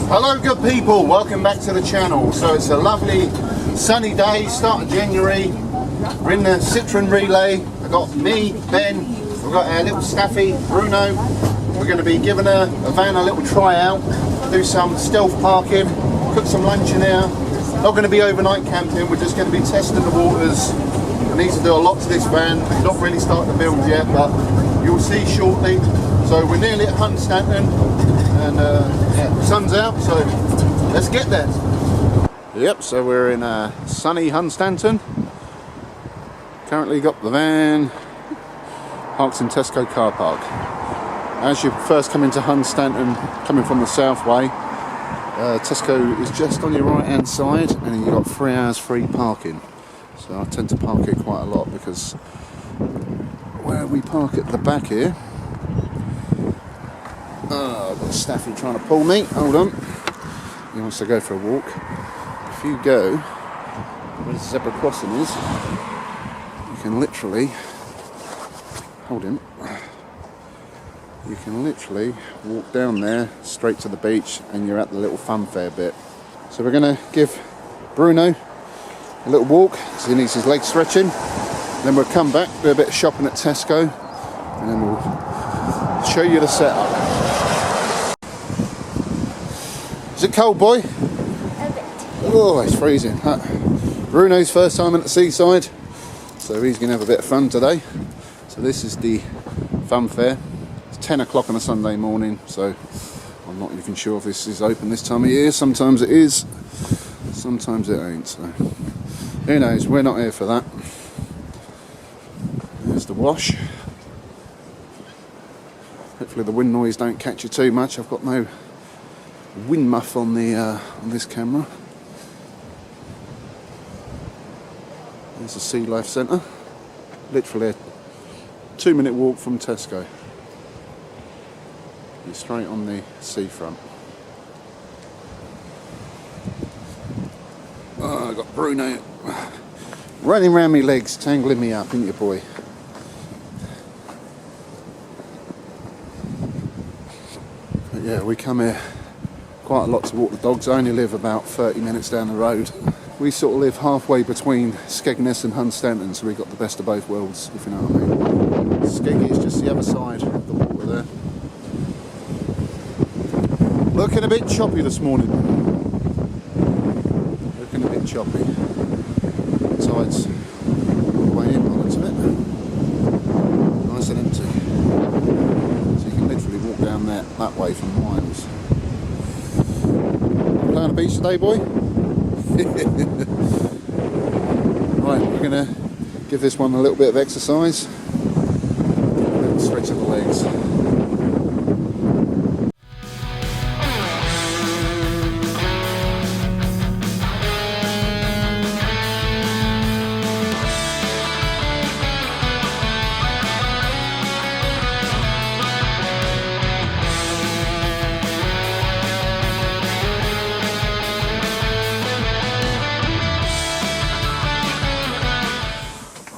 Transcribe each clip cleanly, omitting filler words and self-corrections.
Hello good people, welcome back to the channel. So it's a lovely sunny day, start of January. We're in the Citroen Relay. I've got me, Ben, we've got our little staffy, Bruno. We're going to be giving a van a little try out, do some stealth parking, cook some lunch in here. Not going to be overnight camping, we're just going to be testing the waters. I need to do a lot to this van, not really starting to build yet, but you'll see shortly. So we're nearly at Hunstanton, and yeah, the sun's out, so let's get there. Yep, so we're in sunny Hunstanton. Currently got the van parked in Tesco car park. As you first come into Hunstanton, coming from the south way, Tesco is just on your right hand side, and you've got 3 hours free parking. So I tend to park here quite a lot because where we park at the back here, I've got Staffy trying to pull me. Hold on. He wants to go for a walk. If you go where the zebra crossing is, you can literally hold him. You can literally walk down there straight to the beach, and you're at the little funfair bit. So we're going to give Bruno a little walk because he needs his legs stretching. Then we'll come back, do a bit of shopping at Tesco, and then we'll show you the setup. Is it cold, boy? A bit. Oh, it's freezing. Bruno's first time at the seaside, so he's going to have a bit of fun today. So this is the fun fair. It's 10 o'clock on a Sunday morning, so I'm not even sure if this is open this time of year. Sometimes it is, sometimes it ain't. So who knows? We're not here for that. There's the wash. Hopefully the wind noise don't catch you too much. I've got no wind muff on the on this camera. There's the Sea Life Centre. Literally a 2-minute walk from Tesco. You're straight on the seafront. Oh, I got Bruno running around my legs, tangling me up, isn't you, boy? But yeah, we come here quite a lot to walk the dogs. I only live about 30 minutes down the road. We sort of live halfway between Skegness and Hunstanton, so we got the best of both worlds, if you know what I mean. Skeggy is just the other side of the water there. Looking a bit choppy this morning. Looking a bit choppy. Tide's all the way in by the looks of it. Nice and empty. So you can literally walk down that way for miles. Play on the beach today, boy? Right, we're going to give this one a little bit of exercise. A little stretch of the legs.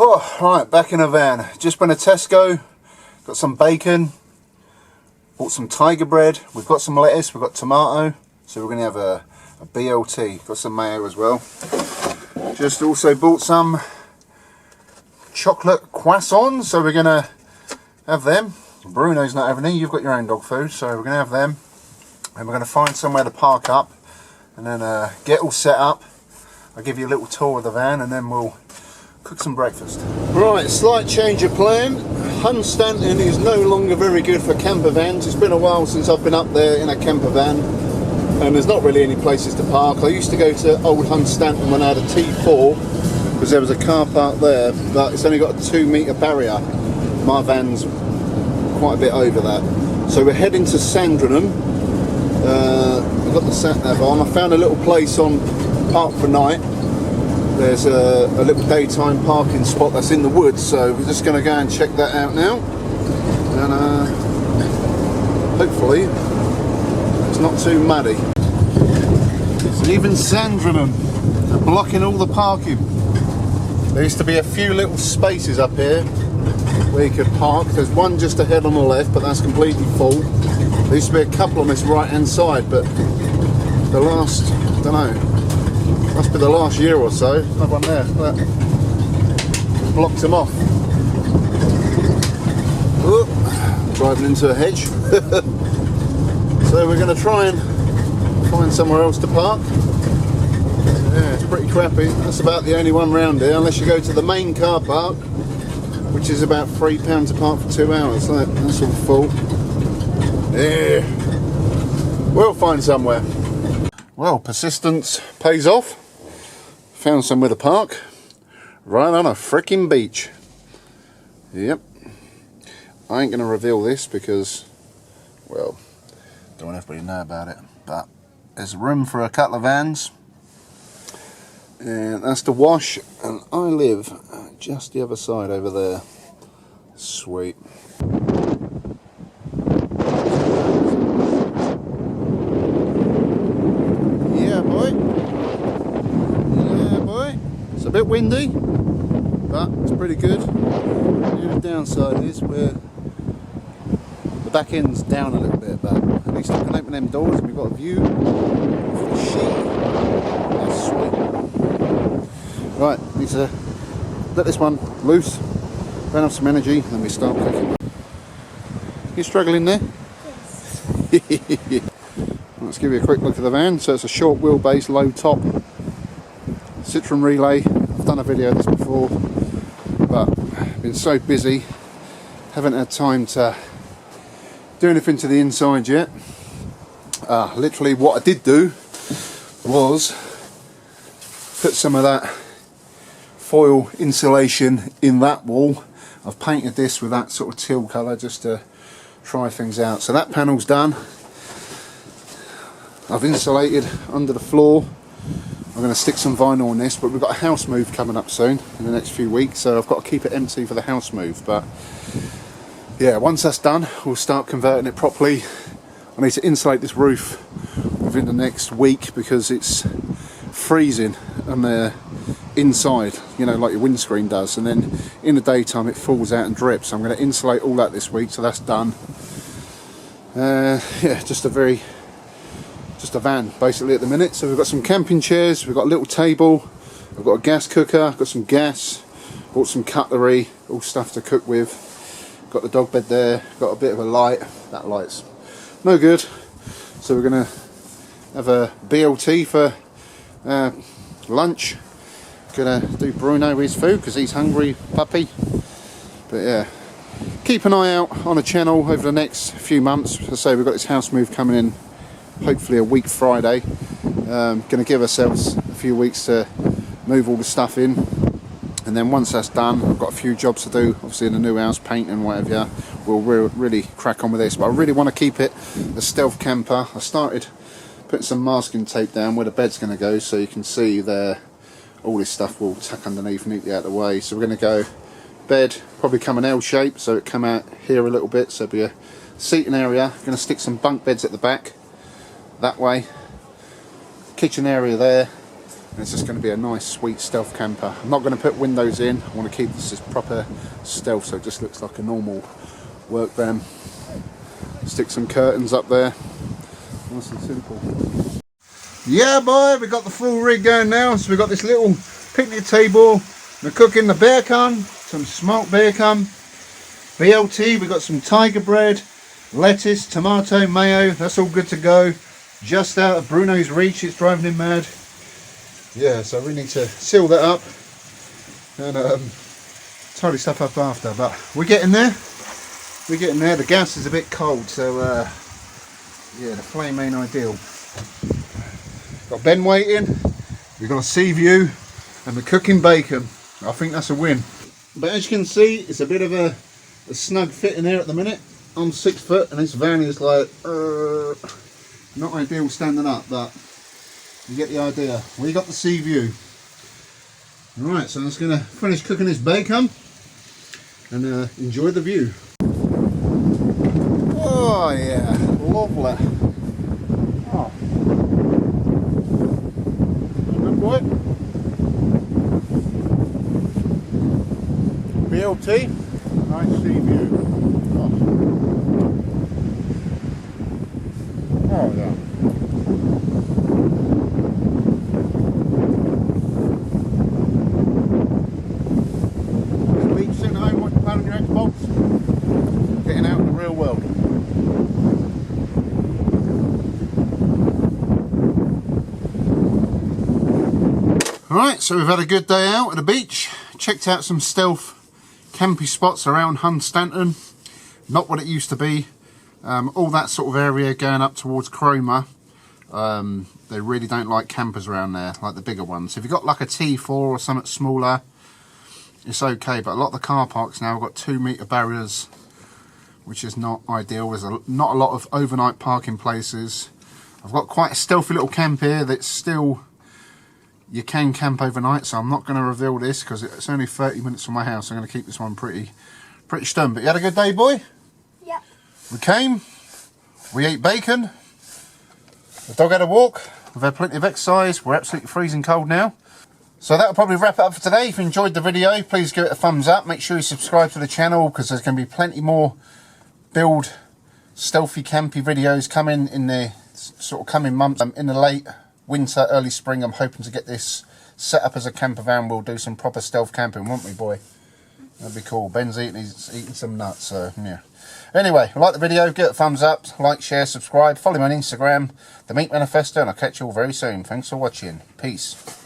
Oh, right, back in a van. Just went to Tesco, got some bacon, bought some tiger bread, we've got some lettuce, we've got tomato, so we're going to have a BLT, got some mayo as well. Just also bought some chocolate croissants, so we're going to have them. Bruno's not having any, you've got your own dog food, so we're going to have them. And we're going to find somewhere to park up, and then get all set up. I'll give you a little tour of the van, and then we'll cook some breakfast. Right, slight change of plan. Hunstanton is no longer very good for camper vans. It's been a while since I've been up there in a camper van, and there's not really any places to park. I used to go to old Hunstanton when I had a T4 because there was a car park there, but it's only got a 2-metre barrier. My van's quite a bit over that. So we're heading to Sandringham. I've got the sat-nav on. I found a little place on Park for Night. There's a little daytime parking spot that's in the woods, so we're just going to go and check that out now, and hopefully it's not too muddy. So even Sandringham are blocking all the parking. There used to be a few little spaces up here where you could park. There's one just ahead on the left, but that's completely full. There used to be a couple on this right hand side, but the last, I don't know, must be the last year or so. Another one there, that blocks them off. Oh, driving into a hedge. So we're going to try and find somewhere else to park. Yeah, it's pretty crappy. That's about the only one round here, unless you go to the main car park, which is about £3 a park for 2 hours. That's all full. Yeah, we'll find somewhere. Well, persistence pays off. Found somewhere to park right on a freaking beach. Yep. I ain't going to reveal this because, well, don't want everybody to know about it, but there's room for a couple of vans, and that's the wash, and I live just the other side over there. Sweet. Yeah boy, yeah boy, it's a bit windy, but it's pretty good. The only downside is the back end's down a little bit, but at least I can open them doors and we've got a view of the sea. That's sweet. Right, need to let this one loose, burn off some energy, and then we start cooking. You struggling there? Yes. Let's give you a quick look at the van. So it's a short wheelbase, low top Citroen Relay. I've done a video of this before, but been so busy, haven't had time to do anything to the inside yet. Literally what I did do was put some of that foil insulation in that wall. I've painted this with that sort of teal colour just to try things out. So that panel's done. I've insulated under the floor. I'm going to stick some vinyl on this, but we've got a house move coming up soon in the next few weeks, so I've got to keep it empty for the house move. But yeah, once that's done, we'll start converting it properly. I need to insulate this roof within the next week because it's freezing on the inside, you know, like your windscreen does, and then in the daytime it falls out and drips. So I'm going to insulate all that this week, so that's done. Yeah, just a van basically at the minute. So we've got some camping chairs, we've got a little table, I've got a gas cooker, I've got some gas, bought some cutlery, all stuff to cook with. Got the dog bed there, got a bit of a light. That light's no good, so we're going to have a BLT for lunch. Gonna do Bruno his food because he's hungry puppy. But yeah, keep an eye out on the channel over the next few months. As I say, we've got this house move coming in hopefully a week Friday. Gonna give ourselves a few weeks to move all the stuff in, and then once that's done, I've got a few jobs to do obviously in the new house, paint and whatever. We'll really crack on with this, but I really want to keep it a stealth camper. I started putting some masking tape down where the bed's going to go, so you can see there all this stuff will tuck underneath neatly out of the way. So we're going to go bed, probably come an L shape, so it come out here a little bit, so it'll be a seating area. I'm going to stick some bunk beds at the back that way, kitchen area there, and it's just going to be a nice sweet stealth camper. I'm not going to put windows in, I want to keep this as proper stealth so it just looks like a normal work van. Stick some curtains up there, nice and simple. Yeah boy, we got the full rig going now. So we've got this little picnic table, we're cooking the bacon, some smoked bacon, BLT, we've got some tiger bread, lettuce, tomato, mayo, that's all good to go. Just out of Bruno's reach, it's driving him mad. Yeah, so we need to seal that up and tidy stuff up after, but we're getting there. We're getting there. The gas is a bit cold, so yeah, the flame ain't ideal. Got Ben waiting, we've got a sea view, and we're cooking bacon. I think that's a win. But as you can see, it's a bit of a snug fit in here at the minute. I'm 6 foot and this van is like not ideal standing up, but you get the idea. We got the sea view. Right, so I'm just going to finish cooking this bacon and enjoy the view. Oh yeah, lovely. Oh. Good boy. BLT, nice sea view. Oh yeah. Alright, so we've had a good day out at the beach. Checked out some stealth campy spots around Hunstanton. Not what it used to be. All that sort of area going up towards Cromer. They really don't like campers around there, like the bigger ones. If you've got like a T4 or something smaller, it's okay. But a lot of the car parks now have got 2 metre barriers, which is not ideal. There's not a lot of overnight parking places. I've got quite a stealthy little camp here that's still, you can camp overnight, so I'm not going to reveal this because it's only 30 minutes from my house. I'm going to keep this one pretty stern. But you had a good day, boy? Yep. We came, we ate bacon, the dog had a walk, we've had plenty of exercise, we're absolutely freezing cold now. So that'll probably wrap it up for today. If you enjoyed the video, please give it a thumbs up. Make sure you subscribe to the channel because there's going to be plenty more build stealthy campy videos coming in the sort of coming months. In the late winter, early spring, I'm hoping to get this set up as a camper van. We'll do some proper stealth camping, won't we, boy? That'd be cool. Ben's eating some nuts, so yeah. Anyway, like the video, give it a thumbs up, like, share, subscribe, follow me on Instagram, The Meat Manifesto, and I'll catch you all very soon. Thanks for watching. Peace.